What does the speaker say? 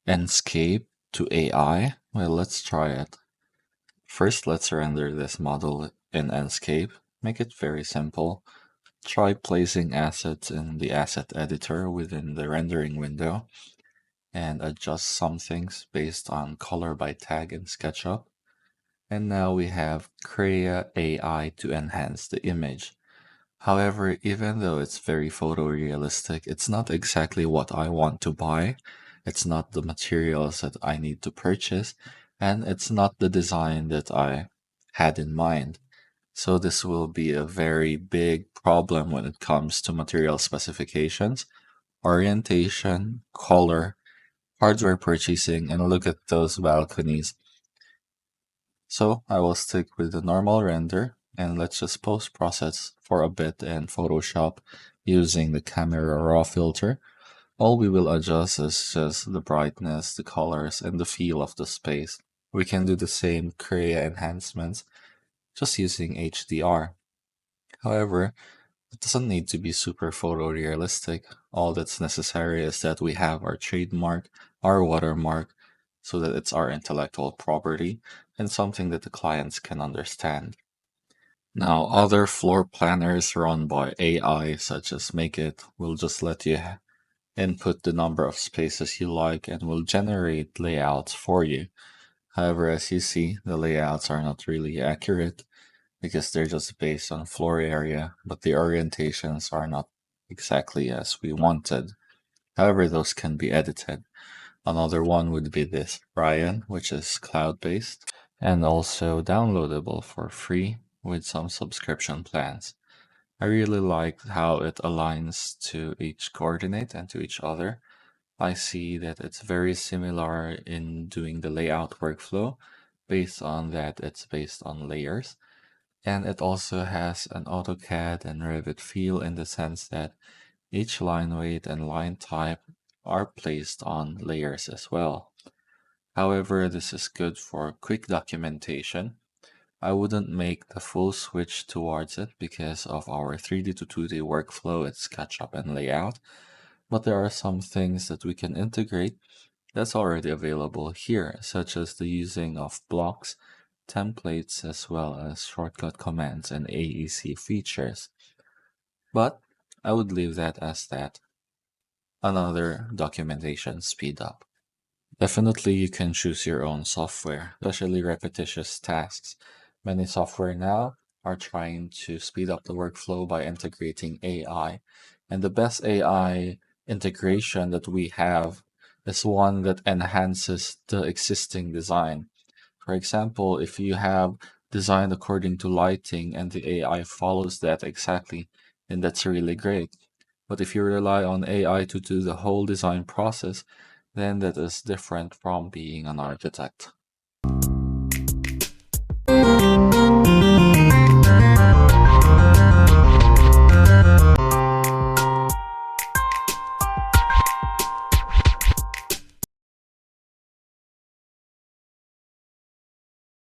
Enscape to AI? Well, let's try it. First, let's render this model in Enscape. Make it very simple. Try placing assets in the asset editor within the rendering window and adjust some things based on color by tag in SketchUp. And now we have Crea AI to enhance the image. However, even though it's very photorealistic, it's not exactly what I want to buy. It's not the materials that I need to purchase, and it's not the design that I had in mind. So this will be a very big problem when it comes to material specifications, orientation, color, hardware purchasing, and look at those balconies. So I will stick with the normal render, and let's just post-process for a bit in Photoshop using the camera raw filter. All we will adjust is just the brightness, the colors, and the feel of the space. We can do the same Crea enhancements just using HDR. However, it doesn't need to be super photorealistic. All that's necessary is that we have our trademark, our watermark, so that it's our intellectual property and something that the clients can understand. Now, other floor planners run by AI, such as Make It, will just let you input the number of spaces you like and will generate layouts for you. However, as you see, the layouts are not really accurate because they're just based on floor area, but the orientations are not exactly as we wanted. However, those can be edited. Another one would be this Ryan, which is cloud-based and also downloadable for free with some subscription plans. I really like how it aligns to each coordinate and to each other. I see that it's very similar in doing the layout workflow based on that it's based on layers. And it also has an AutoCAD and Revit feel in the sense that each line weight and line type are placed on layers as well. However, this is good for quick documentation. I wouldn't make the full switch towards it because of our 3D to 2D workflow at SketchUp and Layout, but there are some things that we can integrate that's already available here, such as the using of blocks, templates, as well as shortcut commands and AEC features. But I would leave that as that. Another documentation speed up. Definitely you can choose your own software, especially repetitious tasks. Many software now are trying to speed up the workflow by integrating AI. And the best AI integration that we have is one that enhances the existing design. For example, if you have designed according to lighting and the AI follows that exactly, then that's really great. But if you rely on AI to do the whole design process, then that is different from being an architect.